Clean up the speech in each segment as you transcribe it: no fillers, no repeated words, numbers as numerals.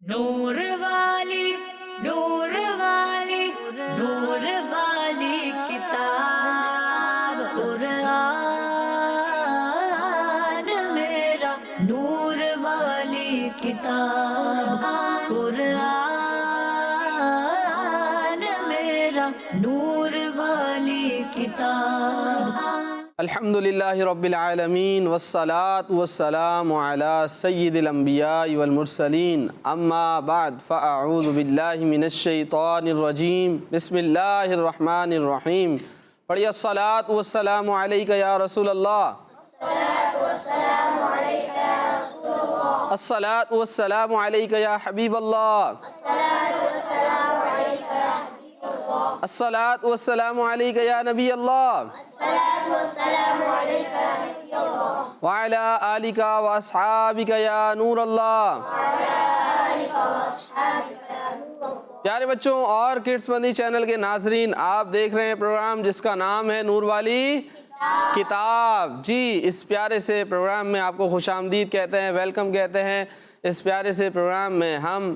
نور والی نور والی نور والی کتاب قرآن میرا نور والی کتاب قرآن میرا نور والی کتاب۔ الحمدللہ رب العالمین والصلاة والسلام علی سید الانبیاء والمرسلین اما بعد فاعوذ باللہ من الشیطان الرجیم بسم اللہ الرحمن الرحیم۔ پڑھیے الصلاة والسلام علیکہ یا رسول اللہ، الصلاة والسلام علیکہ یا حبیب اللہ، الصلاة والسلام علیکہ یا نبی اللہ، وعلى آلك وأصحابك یا نور اللہ۔ پیارے بچوں اور کڈس مدنی چینل کے ناظرین، آپ دیکھ رہے ہیں پروگرام جس کا نام ہے نور والی کتاب۔ جی، اس پیارے سے پروگرام میں آپ کو خوش آمدید کہتے ہیں، ویلکم کہتے ہیں۔ اس پیارے سے پروگرام میں ہم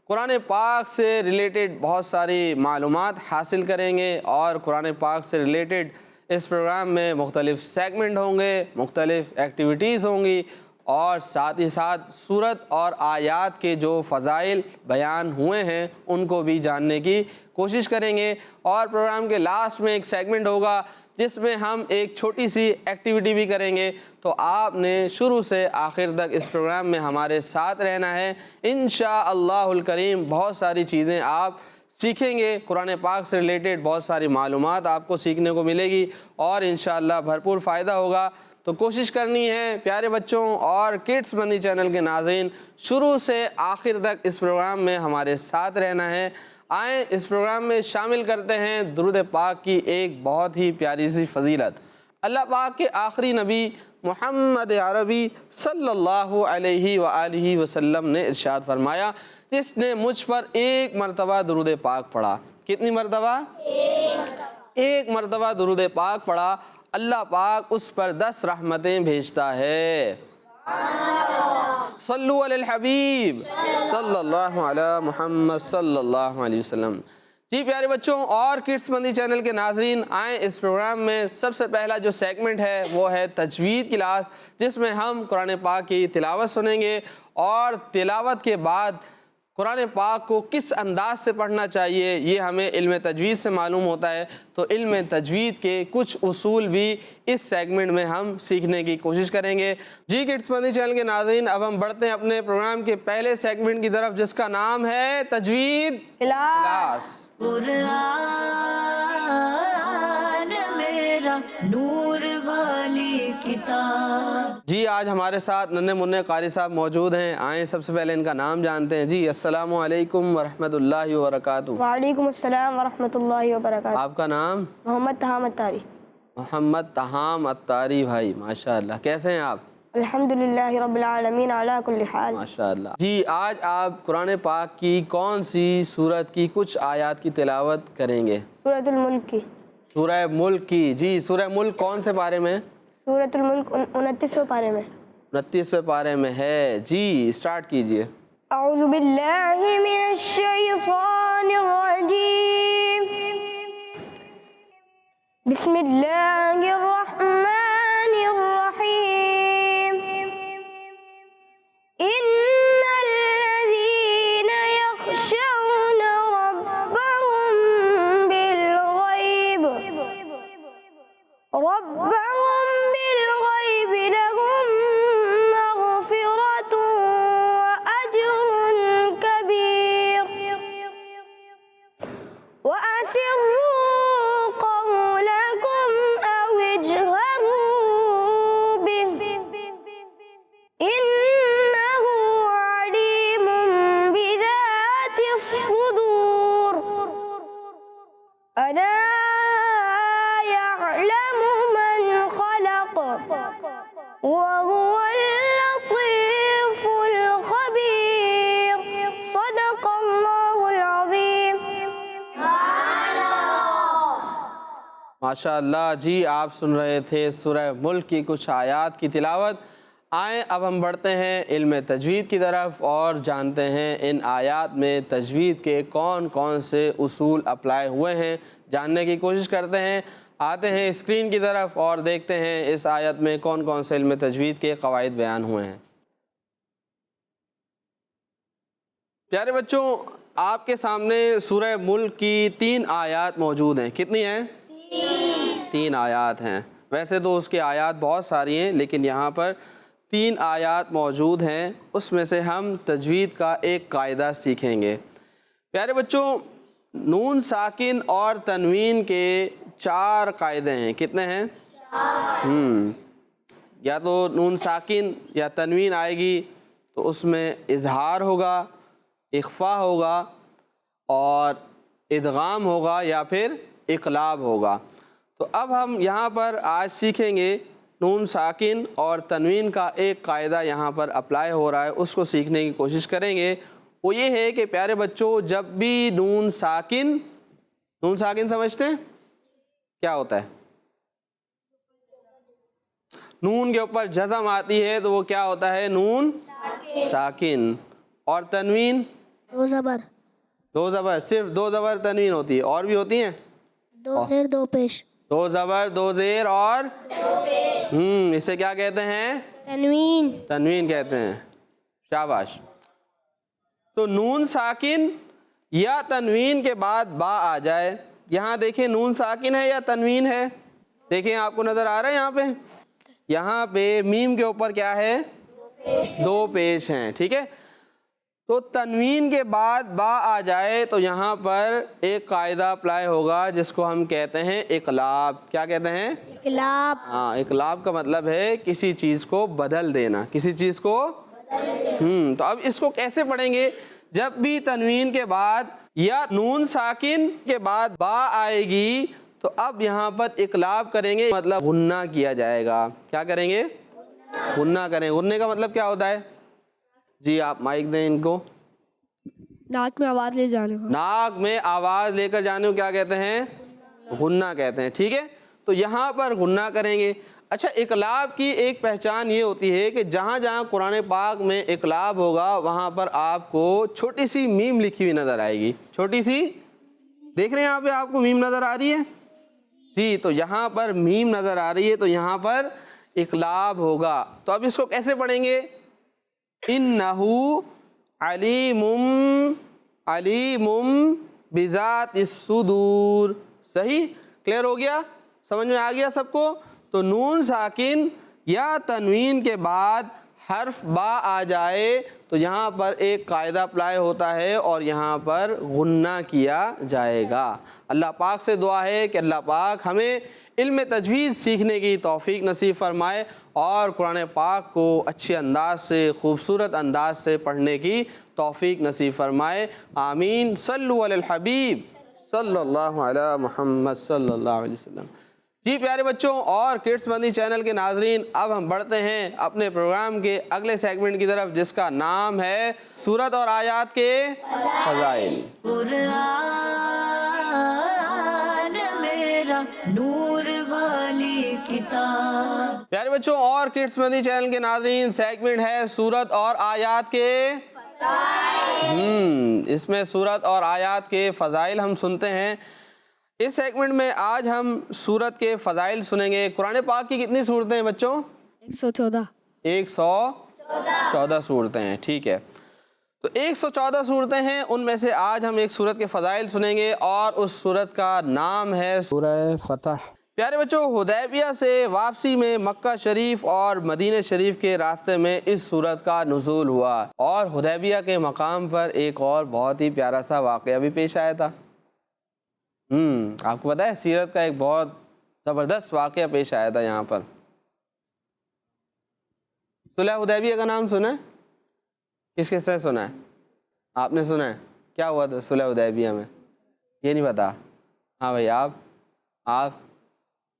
قرآن پاک سے ریلیٹڈ بہت ساری معلومات حاصل کریں گے، اور قرآن پاک سے ریلیٹڈ اس پروگرام میں مختلف سیگمنٹ ہوں گے، مختلف ایکٹیویٹیز ہوں گی، اور ساتھ ہی ساتھ سورت اور آیات کے جو فضائل بیان ہوئے ہیں ان کو بھی جاننے کی کوشش کریں گے۔ اور پروگرام کے لاسٹ میں ایک سیگمنٹ ہوگا جس میں ہم ایک چھوٹی سی ایکٹیویٹی بھی کریں گے، تو آپ نے شروع سے آخر تک اس پروگرام میں ہمارے ساتھ رہنا ہے۔ انشاءاللہ الکریم بہت ساری چیزیں آپ سیکھیں گے، قرآن پاک سے ریلیٹڈ بہت ساری معلومات آپ کو سیکھنے کو ملے گی، اور انشاءاللہ بھرپور فائدہ ہوگا۔ تو کوشش کرنی ہے پیارے بچوں اور کڈس مدنی چینل کے ناظرین، شروع سے آخر تک اس پروگرام میں ہمارے ساتھ رہنا ہے۔ آئیں اس پروگرام میں شامل کرتے ہیں درود پاک کی ایک بہت ہی پیاری سی فضیلت۔ اللہ پاک کے آخری نبی محمد عربی صلی اللہ علیہ وآلہ وسلم نے ارشاد فرمایا، جس نے مجھ پر ایک مرتبہ درود پاک پڑھا، کتنی مرتبہ؟ ایک مرتبہ درود پاک پڑھا، اللہ پاک اس پر 10 رحمتیں بھیجتا ہے۔ صلو علی الحبیب صلی اللہ علی محمد صلی اللہ علیہ وسلم۔ جی پیارے بچوں اور کڈس مدنی چینل کے ناظرین، آئیں اس پروگرام میں سب سے پہلا جو سیگمنٹ ہے وہ ہے تجوید کلاس، جس میں ہم قرآن پاک کی تلاوت سنیں گے، اور تلاوت کے بعد قرآن پاک کو کس انداز سے پڑھنا چاہیے یہ ہمیں علم تجوید سے معلوم ہوتا ہے، تو علم تجوید کے کچھ اصول بھی اس سیگمنٹ میں ہم سیکھنے کی کوشش کریں گے۔ جی کڈس مدنی چینل کے ناظرین، اب ہم بڑھتے ہیں اپنے پروگرام کے پہلے سیگمنٹ کی طرف، جس کا نام ہے تجوید کلاس۔ قرآن میرا نور والی کتاب۔ جی آج ہمارے ساتھ ننھے منع قاری صاحب موجود ہیں، آئیں سب سے پہلے ان کا نام جانتے ہیں۔ جی السلام علیکم ورحمۃ اللہ وبرکاتہ۔ وعلیکم السلام ورحمۃ اللہ وبرکاتہ۔ آپ کا نام؟ محمد تہام اتاری۔ محمد تہام اتاری بھائی، ماشاءاللہ، کیسے ہیں آپ؟ الحمدللہ رب العالمین علی کل حال۔ ماشاءاللہ۔ جی آج آپ قرآن پاک کی کون سی سورت کی کچھ آیات کی تلاوت کریں گے؟ سورۃ الملک کی۔ سورہ ملک کی۔ جی سورہ ملک کون سے پارے میں؟ سورۃ الملک 29ویں پارے میں۔ 29ویں پارے میں ہے۔ جی اسٹارٹ کیجئے۔ اعوذ باللہ من الشیطان الرجیم، بسم اللہ الرحمن الرحیم، ان الذین یخشون ربهم بالغیب لهم مغفرة وأجر كبير، وأسروا قولكم أو اجهروا به إنه عليم بذات الصدور، ألا يعلم من خلق وهو اللطيف الخبير، صدق الله العظيم۔ ماشاءاللہ۔ جی آپ سن رہے تھے سورہ ملک کی کچھ آیات کی تلاوت۔ آئیں اب ہم بڑھتے ہیں علم تجوید کی طرف اور جانتے ہیں ان آیات میں تجوید کے کون کون سے اصول اپلائی ہوئے ہیں، جاننے کی کوشش کرتے ہیں۔ آتے ہیں اسکرین کی طرف اور دیکھتے ہیں اس آیت میں کون کون سے علم تجوید کے قواعد بیان ہوئے ہیں۔ پیارے بچوں، آپ کے سامنے سورہ ملک کی 3 آیات موجود ہیں۔ کتنی ہیں؟ 3 آیات ہیں۔ ویسے تو اس کی آیات بہت ساری ہیں، لیکن یہاں پر 3 آیات موجود ہیں۔ اس میں سے ہم تجوید کا ایک قاعدہ سیکھیں گے۔ پیارے بچوں، نون ساکن اور تنوین کے 4 قاعدے ہیں۔ کتنے ہیں؟ یا تو نون ساکن یا تنوین آئے گی تو اس میں اظہار ہوگا، اخفا ہوگا اور ادغام ہوگا یا پھر اقلاب ہوگا۔ تو اب ہم یہاں پر آج سیکھیں گے نون ساکن اور تنوین کا ایک قاعدہ یہاں پر اپلائی ہو رہا ہے، اس کو سیکھنے کی کوشش کریں گے۔ وہ یہ ہے کہ پیارے بچوں، جب بھی نون ساکن سمجھتے ہیں کیا ہوتا ہے؟ نون کے اوپر جزم آتی ہے تو وہ کیا ہوتا ہے؟ نون ساکن۔ اور تنوین؟ 2 زبر، 2 زبر، صرف 2 زبر تنوین ہوتی ہے، اور بھی ہوتی ہیں؟ 2 زیر 2 پیش، 2 زبر 2 زیر اور اسے کیا کہتے ہیں؟ تنوین۔ تنوین کہتے ہیں۔ شاباش۔ تو نون ساکن یا تنوین کے بعد با آ جائے، یہاں دیکھیں نون ساکن ہے یا تنوین ہے؟ دیکھیں آپ کو نظر آ رہا ہے یہاں پہ میم کے اوپر کیا ہے؟ 2 پیش ہیں، ٹھیک ہے؟ تو تنوین کے بعد با آ جائے تو یہاں پر ایک قاعدہ اپلائی ہوگا جس کو ہم کہتے ہیں اقلاب۔ کیا کہتے ہیں؟ اقلاب۔ ہاں، اقلاب کا مطلب ہے کسی چیز کو بدل دینا، کسی چیز کو تو اب اس کو کیسے پڑھیں گے؟ جب بھی تنوین کے بعد یا نون ساکن کے بعد با آئے گی تو اب یہاں پر اقلاب کریں گے، مطلب غنہ کیا جائے گا۔ کیا کریں گے؟ غنہ کریں۔ غننے کا مطلب کیا ہوتا ہے؟ جی آپ مائک دیں ان کو۔ ناک میں آواز لے جانے کو، ناک میں آواز لے کر جانے کو کیا کہتے ہیں؟ غنہ کہتے ہیں، ٹھیک ہے؟ تو یہاں پر غنہ کریں گے۔ اچھا، اقلاب کی ایک پہچان یہ ہوتی ہے کہ جہاں جہاں قرآن پاک میں اقلاب ہوگا وہاں پر آپ کو چھوٹی سی میم لکھی ہوئی نظر آئے گی۔ چھوٹی سی، دیکھ رہے ہیں یہاں پہ آپ کو میم نظر آ رہی ہے؟ جی، تو یہاں پر میم نظر آ رہی ہے تو یہاں پر اقلاب ہوگا۔ تو اب اس کو کیسے پڑھیں گے؟ اِنَّهُ عَلِيمٌ بِذَاتِ الصُّدُورِ۔ صحیح؟ کلیئر ہو گیا؟ سمجھ میں آ گیا سب کو؟ تو نون ساکن یا تنوین کے بعد حرف با آ جائے تو یہاں پر ایک قاعدہ اپلائی ہوتا ہے اور یہاں پر غنہ کیا جائے گا۔ اللہ پاک سے دعا ہے کہ اللہ پاک ہمیں علم تجوید سیکھنے کی توفیق نصیب فرمائے اور قرآن پاک کو اچھے انداز سے، خوبصورت انداز سے پڑھنے کی توفیق نصیب فرمائے۔ آمین۔ صلو علی الحبیب صلی اللہ علی محمد صلی اللہ علیہ وسلم۔ جی پیارے بچوں اور کڈس مدنی چینل کے ناظرین، اب ہم بڑھتے ہیں اپنے پروگرام کے اگلے سیگمنٹ کی طرف جس کا نام ہے سورت اور آیات کے فضائل۔ قرآن میرا نور والی کتاب۔ پیارے بچوں اور کڈس مدنی چینل کے ناظرین، سیگمنٹ ہے سورت اور آیات کے فضائل۔ اس میں سورت اور آیات کے فضائل ہم سنتے ہیں۔ اس سیگمنٹ میں آج ہم سورت کے فضائل سنیں گے۔ قرآن پاک کی کتنی صورتیں ہیں بچوں؟ 114۔ 114 صورتیں ہیں، ٹھیک ہے۔ تو 114 صورتیں ہیں، ان میں سے آج ہم ایک صورت کے فضائل سنیں گے اور اس صورت کا نام ہے سورہ فتح۔ پیارے بچوں، حدیبیہ سے واپسی میں مکہ شریف اور مدینہ شریف کے راستے میں اس صورت کا نزول ہوا اور حدیبیہ کے مقام پر ایک اور بہت ہی پیارا سا واقعہ بھی پیش آیا تھا۔ آپ کو پتہ ہے سیرت کا ایک بہت زبردست واقعہ پیش آیا تھا یہاں پر۔ صلح حدیبیہ کا نام سنا ہے؟ کس کس نے سنا ہے؟ آپ نے سنا ہے؟ کیا ہوا تھا صلح حدیبیہ میں؟ یہ نہیں پتا؟ ہاں بھائی، آپ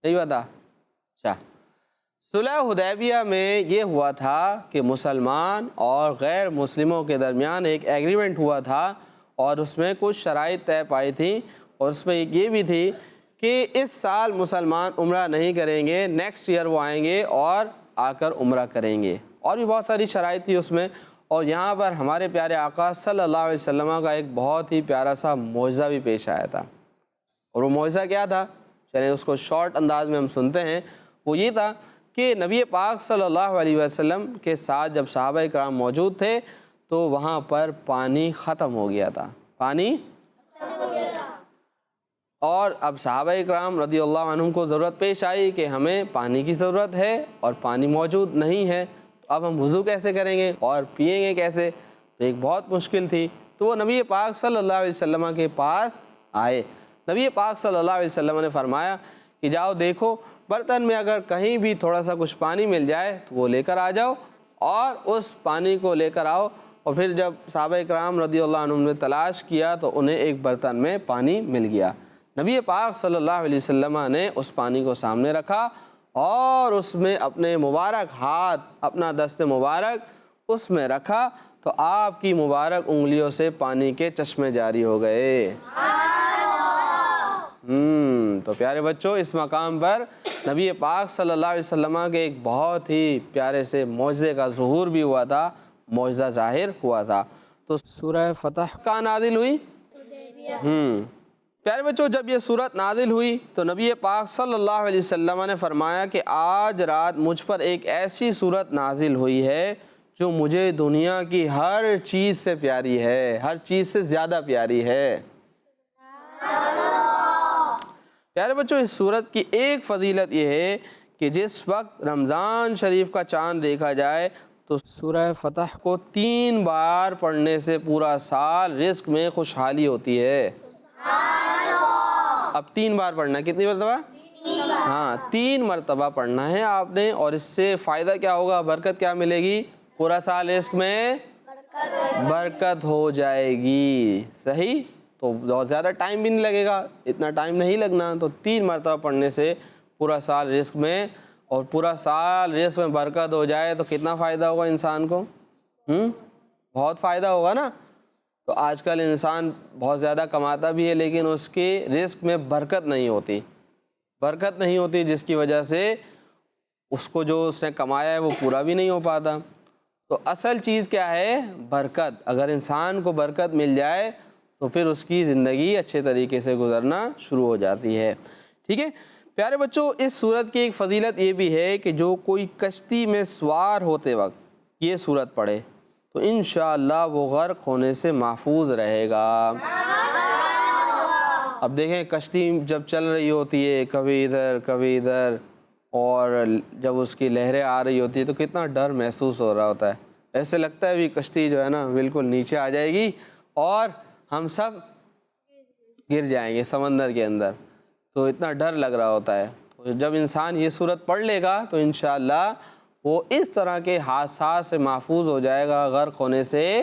نہیں پتا؟ اچھا، صلح حدیبیہ میں یہ ہوا تھا کہ مسلمان اور غیر مسلموں کے درمیان ایک ایگریمنٹ ہوا تھا اور اس میں کچھ شرائط طے پائی تھیں اور اس میں یہ بھی تھی کہ اس سال مسلمان عمرہ نہیں کریں گے، نیکسٹ ایئر وہ آئیں گے اور آ کر عمرہ کریں گے۔ اور بھی بہت ساری شرائط تھی اس میں. اور یہاں پر ہمارے پیارے آقا صلی اللہ علیہ وسلم کا ایک بہت ہی پیارا سا معجزہ بھی پیش آیا تھا. اور وہ معجزہ کیا تھا؟ چلیں اس کو شارٹ انداز میں ہم سنتے ہیں. وہ یہ تھا کہ نبی پاک صلی اللہ علیہ وسلم کے ساتھ جب صحابہ کرام موجود تھے تو وہاں پر پانی ختم ہو گیا تھا. پانی اور اب صحابہ کرام رضی اللہ عنہم کو ضرورت پیش آئی کہ ہمیں پانی کی ضرورت ہے اور پانی موجود نہیں ہے. اب ہم وضو کیسے کریں گے اور پئیں گے کیسے؟ تو ایک بہت مشکل تھی. تو وہ نبی پاک صلی اللہ علیہ وسلم کے پاس آئے. نبی پاک صلی اللہ علیہ وسلم نے فرمایا کہ جاؤ دیکھو برتن میں اگر کہیں بھی تھوڑا سا کچھ پانی مل جائے تو وہ لے کر آ جاؤ اور اس پانی کو لے کر آؤ. اور پھر جب صحابہ کرام رضی اللہ عنہم نے تلاش کیا تو انہیں ایک برتن میں پانی مل گیا. نبی پاک صلی اللہ علیہ وسلم نے اس پانی کو سامنے رکھا اور اس میں اپنے مبارک ہاتھ، اپنا دست مبارک اس میں رکھا تو آپ کی مبارک انگلیوں سے پانی کے چشمے جاری ہو گئے. تو پیارے بچوں، اس مقام پر نبی پاک صلی اللہ علیہ وسلم کے ایک بہت ہی پیارے سے معجزے کا ظہور بھی ہوا تھا، معجزہ ظاہر ہوا تھا. تو سورہ فتح کا نازل ہوئی. پیارے بچوں، جب یہ سورت نازل ہوئی تو نبی پاک صلی اللہ علیہ وسلم نے فرمایا کہ آج رات مجھ پر ایک ایسی سورت نازل ہوئی ہے جو مجھے دنیا کی ہر چیز سے پیاری ہے، ہر چیز سے زیادہ پیاری ہے. پیارے بچوں، اس سورت کی ایک فضیلت یہ ہے کہ جس وقت رمضان شریف کا چاند دیکھا جائے تو سورہ فتح کو 3 بار پڑھنے سے پورا سال رزق میں خوشحالی ہوتی ہے. اب 3 بار پڑھنا ہے. کتنی مرتبہ؟ 3 مرتبہ پڑھنا ہے آپ نے. اور اس سے فائدہ کیا ہوگا؟ برکت کیا ملے گی؟ پورا سال رزق میں برکت ہو جائے گی. صحیح؟ تو بہت زیادہ ٹائم بھی نہیں لگے گا، اتنا ٹائم نہیں لگنا. تو 3 مرتبہ پڑھنے سے پورا سال رزق میں، اور پورا سال رزق میں برکت ہو جائے تو کتنا فائدہ ہوگا انسان کو؟ بہت فائدہ ہوگا نا. تو آج کل انسان بہت زیادہ کماتا بھی ہے لیکن اس کے رزق میں برکت نہیں ہوتی، جس کی وجہ سے اس کو جو اس نے کمایا ہے وہ پورا بھی نہیں ہو پاتا. تو اصل چیز کیا ہے؟ برکت. اگر انسان کو برکت مل جائے تو پھر اس کی زندگی اچھے طریقے سے گزرنا شروع ہو جاتی ہے. ٹھیک ہے پیارے بچوں، اس سورت کی ایک فضیلت یہ بھی ہے کہ جو کوئی کشتی میں سوار ہوتے وقت یہ سورت پڑھے تو انشاءاللہ وہ غرق ہونے سے محفوظ رہے گا. اب دیکھیں کشتی جب چل رہی ہوتی ہے کبھی ادھر کبھی ادھر، اور جب اس کی لہریں آ رہی ہوتی ہے تو کتنا ڈر محسوس ہو رہا ہوتا ہے. ایسے لگتا ہے بھی کشتی جو ہے نا بالکل نیچے آ جائے گی اور ہم سب گر جائیں گے سمندر کے اندر. تو اتنا ڈر لگ رہا ہوتا ہے. جب انسان یہ سورت پڑھ لے گا تو انشاءاللہ وہ اس طرح کے حادثات سے محفوظ ہو جائے گا، غرق ہونے سے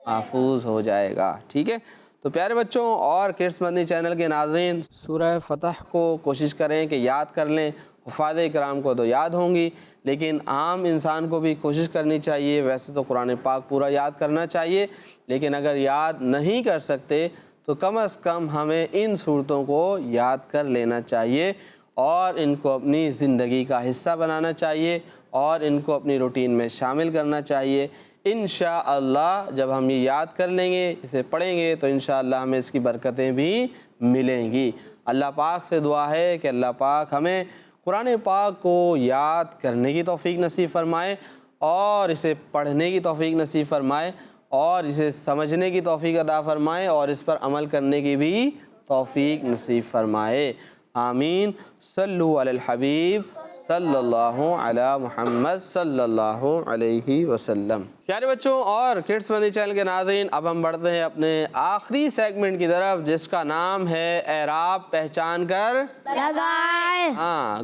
محفوظ ہو جائے گا. ٹھیک ہے تو پیارے بچوں اور کڈس مدنی چینل کے ناظرین، سورہ فتح کو کوشش کریں کہ یاد کر لیں. حفاظ کرام کو تو یاد ہوں گی لیکن عام انسان کو بھی کوشش کرنی چاہیے. ویسے تو قرآن پاک پورا یاد کرنا چاہیے لیکن اگر یاد نہیں کر سکتے تو کم از کم ہمیں ان صورتوں کو یاد کر لینا چاہیے اور ان کو اپنی زندگی کا حصہ بنانا چاہیے اور ان کو اپنی روٹین میں شامل کرنا چاہیے. انشاءاللہ جب ہم یہ یاد کر لیں گے، اسے پڑھیں گے تو انشاءاللہ ہمیں اس کی برکتیں بھی ملیں گی. اللہ پاک سے دعا ہے کہ اللہ پاک ہمیں قرآن پاک کو یاد کرنے کی توفیق نصیب فرمائے اور اسے پڑھنے کی توفیق نصیب فرمائے اور اسے سمجھنے کی توفیق عطا فرمائے اور اس پر عمل کرنے کی بھی توفیق نصیب فرمائے. آمین. صلو علی الحبیب صلی اللہ علی محمد صلی اللہ علیہ وسلم. پیارے بچوں اور کڈس مدنی چینل کے ناظرین، اب ہم بڑھتے ہیں اپنے آخری سیگمنٹ کی طرف جس کا نام ہے اعراب پہچان کر لگائیں.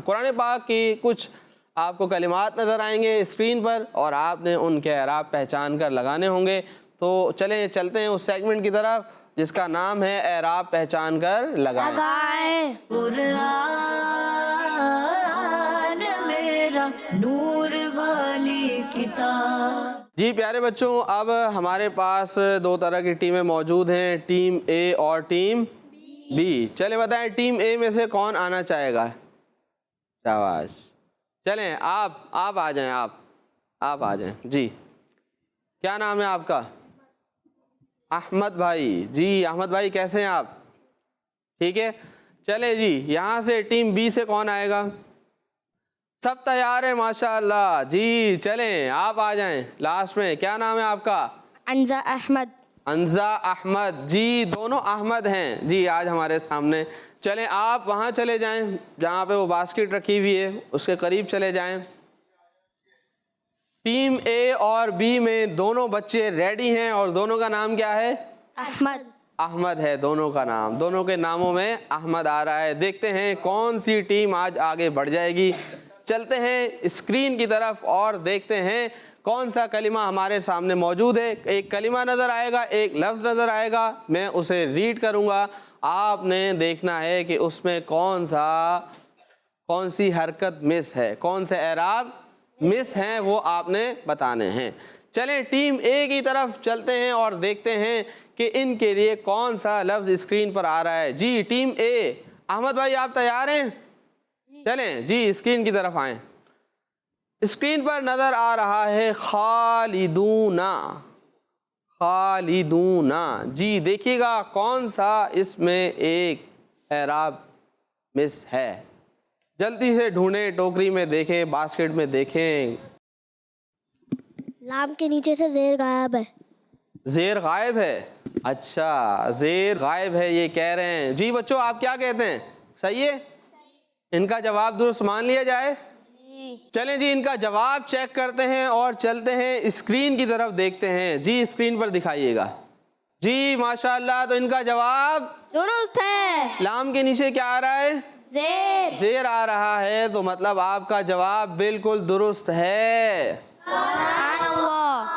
قرآن پاک کی کچھ آپ کو کلمات نظر آئیں گے اسکرین پر اور آپ نے ان کے اعراب پہچان کر لگانے ہوں گے. تو چلیں چلتے ہیں اس سیگمنٹ کی طرف جس کا نام ہے اعراب پہچان کر لگائیں. قرآن میرا نور والی کتاب. جی پیارے بچوں، اب ہمارے پاس 2 طرح کی ٹیمیں موجود ہیں، ٹیم اے اور ٹیم بی. چلیں بتائیں ٹیم اے میں سے کون آنا چاہے گا؟ شاباش. چلیں آپ آ جائیں. آپ آپ آ جائیں جی. کیا نام ہے آپ کا؟ احمد بھائی. جی احمد بھائی کیسے ہیں آپ؟ ٹھیک ہے. چلے جی یہاں سے ٹیم بی سے کون آئے گا؟ سب تیار ہیں ماشاء اللہ. جی چلیں آپ آ جائیں لاسٹ میں. کیا نام ہے آپ کا؟ انزا احمد. انزا احمد. جی دونوں احمد ہیں جی آج ہمارے سامنے. چلیں آپ وہاں چلے جائیں جہاں پہ وہ باسکٹ رکھی ہوئی ہے اس کے قریب چلے جائیں. ٹیم اے اور بی میں دونوں بچے ریڈی ہیں اور دونوں کا نام کیا ہے؟ احمد. احمد ہے دونوں کا نام. دونوں کے ناموں میں احمد آ رہا ہے. دیکھتے ہیں کون سی ٹیم آج آگے بڑھ جائے گی. چلتے ہیں اسکرین کی طرف اور دیکھتے ہیں کون سا کلمہ ہمارے سامنے موجود ہے. ایک کلمہ نظر آئے گا, ایک لفظ نظر آئے گا, میں اسے ریڈ کروں گا. آپ نے دیکھنا ہے کہ اس میں کون سی حرکت مس ہے, کون سے اعراب مس ہیں وہ آپ نے بتانے ہیں. چلیں ٹیم اے کی طرف چلتے ہیں اور دیکھتے ہیں کہ ان کے لیے کون سا لفظ اسکرین پر آ رہا ہے. جی ٹیم اے, احمد بھائی آپ تیار ہیں؟ چلیں جی اسکرین کی طرف آئیں. اسکرین پر نظر آ رہا ہے خالدون. خالدون. جی دیکھیے گا کون سا اس میں ایک اعراب مس ہے. جلدی سے ڈھونڈیں, ٹوکری میں دیکھیں, باسکٹ میں دیکھیں. لام کے نیچے سے زیر غائب ہے. زیر غائب ہے. اچھا زیر غائب ہے یہ کہہ رہے ہیں. جی بچوں آپ کیا کہتے ہیں؟ صحیح ہے؟ ان کا جواب درست مان لیا جائے؟ چلیں جی ان کا جواب چیک کرتے ہیں اور چلتے ہیں اسکرین کی طرف دیکھتے ہیں. جی اسکرین پر دکھائیے گا. جی ماشاءاللہ تو ان کا جواب درست ہے. لام کے نیچے کیا آ رہا ہے؟ زیر. زیر آ رہا ہے. تو مطلب آپ کا جواب بالکل درست ہے. سبحان اللہ.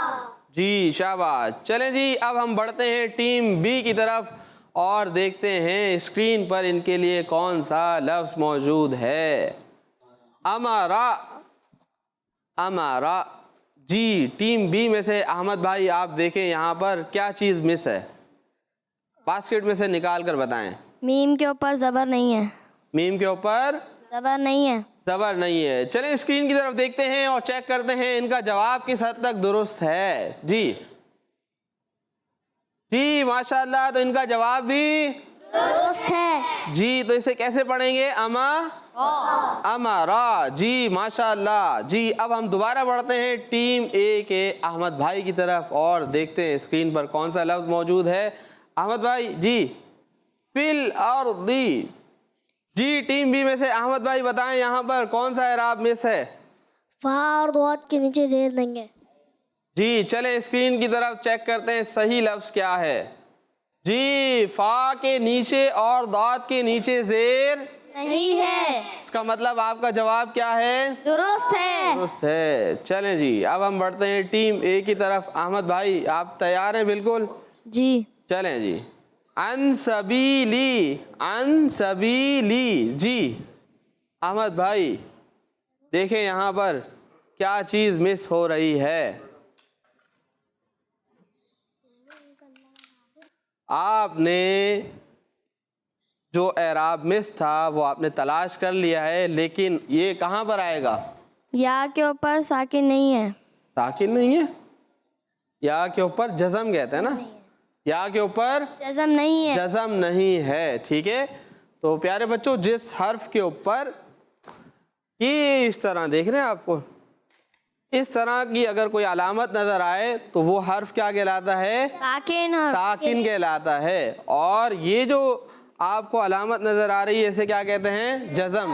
جی شاباش. چلیں جی اب ہم بڑھتے ہیں ٹیم بی کی طرف اور دیکھتے ہیں اسکرین پر ان کے لیے کون سا لفظ موجود ہے. امارا. امارا. جی ٹیم بی میں سے احمد بھائی آپ دیکھیں یہاں پر کیا چیز مس ہے, باسکٹ میں سے نکال کر بتائیں. میم کے اوپر زبر نہیں ہے. میم کے اوپر زبر نہیں ہے. زبر نہیں ہے. چلیں اسکرین کی طرف دیکھتے ہیں اور چیک کرتے ہیں ان کا جواب کس حد تک درست ہے. جی جی ماشاءاللہ تو ان کا جواب بھی درست ہے. جی تو اسے کیسے پڑھیں گے؟ امارا. جی ماشاءاللہ. جی اب ہم دوبارہ بڑھتے ہیں ٹیم اے کے احمد بھائی کی طرف اور دیکھتے ہیں اسکرین پر کون سا لفظ موجود ہے. احمد بھائی جی فل اور دی. جی ٹیم بی میں سے احمد بھائی بتائیں یہاں پر کون سا اعراب مس ہے؟ فا اور ضاد کے نیچے زیر نہیں ہے. جی چلیں اسکرین کی طرف چیک کرتے ہیں صحیح لفظ کیا ہے. جی فا کے نیچے اور ضاد کے نیچے زیر نہیں ہے. اس کا مطلب آپ کا جواب کیا ہے؟ درست ہے. درست ہے. چلیں جی اب ہم بڑھتے ہیں ٹیم اے کی طرف. احمد بھائی آپ تیار ہیں؟ بالکل جی. چلیں جی. ان سبیلی. ان سبیلی. جی احمد بھائی دیکھیں یہاں پر کیا چیز مس ہو رہی ہے. آپ نے جو اعراب مس تھا وہ آپ نے تلاش کر لیا ہے, لیکن یہ کہاں پر آئے گا؟ یا کے اوپر ساکن نہیں ہے. ساکن نہیں ہے. یا کے اوپر جزم کہتے ہیں نا, یا کے اوپر جزم نہیں ہے. جزم نہیں ہے. ٹھیک ہے. تو پیارے بچوں جس حرف کے اوپر یہ اس طرح دیکھ رہے ہیں آپ کو اس طرح کی اگر کوئی علامت نظر آئے تو وہ حرف کیا کہلاتا ہے؟ ساکن. ساکن کہلاتا ہے. اور یہ جو آپ کو علامت نظر آ رہی ہے اسے کیا کہتے ہیں؟ جزم.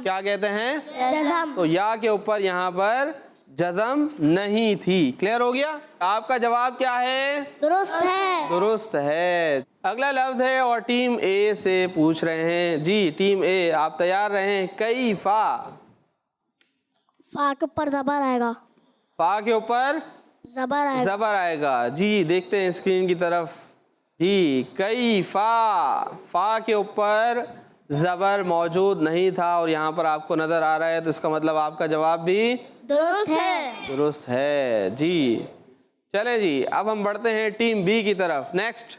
کیا کہتے ہیں؟ جزم. تو یا کے اوپر یہاں پر جزم نہیں تھی. کلیئر ہو گیا؟ آپ کا جواب کیا ہے؟ درست ہے. درست ہے. اگلا لفظ ہے اور ٹیم اے سے پوچھ رہے ہیں. جی ٹیم اے آپ تیار رہیں. کیفا. فا کے اوپر زبر آئے گا. فا کے اوپر زبر آئے گا. زبر آئے گا. جی دیکھتے ہیں اسکرین کی طرف. جی کیفا. فا کے اوپر زبر موجود نہیں تھا اور یہاں پر آپ کو نظر آ رہا ہے, تو اس کا مطلب آپ کا جواب بھی درست ہے. درست ہے. جی چلیں جی اب ہم بڑھتے ہیں ٹیم بی کی طرف. نیکسٹ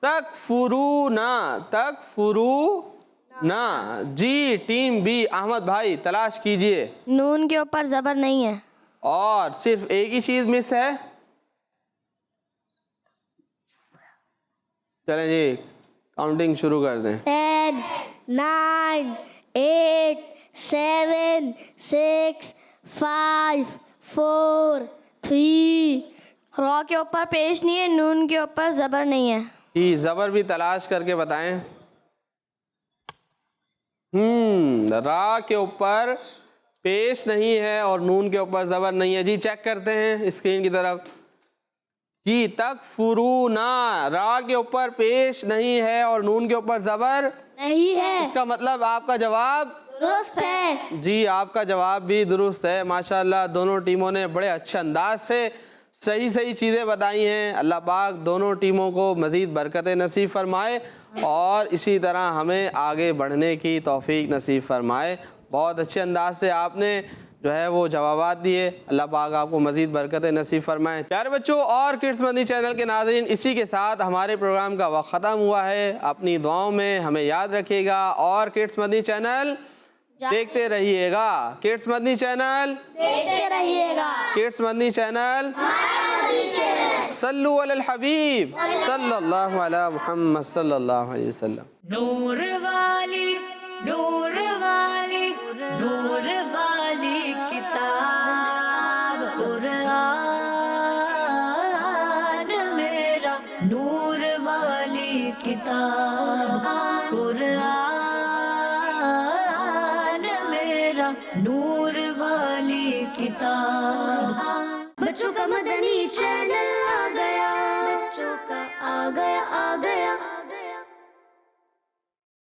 تکفرونا. تکفرونا. جی ٹیم بی احمد بھائی تلاش کیجئے. نون کے اوپر زبر نہیں ہے. اور صرف ایک ہی چیز مس ہے. چلیں جی کاؤنٹنگ شروع کر دیں. 10 9 8 7 6 5 4 3. را کے اوپر پیش نہیں ہے, نون کے اوپر زبر نہیں ہے. جی زبر بھی تلاش کر کے بتائیں. را کے اوپر پیش نہیں ہے اور نون کے اوپر زبر نہیں ہے. جی چیک کرتے ہیں اسکرین کی طرف. جی تکفرونا, را کے اوپر پیش نہیں ہے اور نون کے اوپر زبر نہیں ہے. اس کا مطلب آپ کا جواب درست ہے. جی آپ کا جواب بھی درست ہے. ماشاءاللہ دونوں ٹیموں نے بڑے اچھے انداز سے صحیح چیزیں بتائی ہیں. اللہ پاک دونوں ٹیموں کو مزید برکتیں نصیب فرمائے اور اسی طرح ہمیں آگے بڑھنے کی توفیق نصیب فرمائے. بہت اچھے انداز سے آپ نے جو ہے وہ جوابات دیے. اللہ پاک آپ کو مزید برکتیں نصیب فرمائیں. پیارے بچوں اور کڈس مدنی چینل کے ناظرین, اسی کے ساتھ ہمارے پروگرام کا وقت ختم ہوا ہے. اپنی دعاؤں میں ہمیں یاد رکھیے گا اور کڈس مدنی چینل دیکھتے رہیے گا. کڈس مدنی چینل دیکھتے رہیے گا. کڈس مدنی چینل. صلو علی الحبیب صلی اللہ علی محمد صلی اللہ علیہ وسلم. نور والی نور والی نور والی کتاب قرآن میرا, نور والی کتاب قرآن میرا, نور والی کتاب. بچوں کا مدنی چینل آ گیا, بچوں کا آ گیا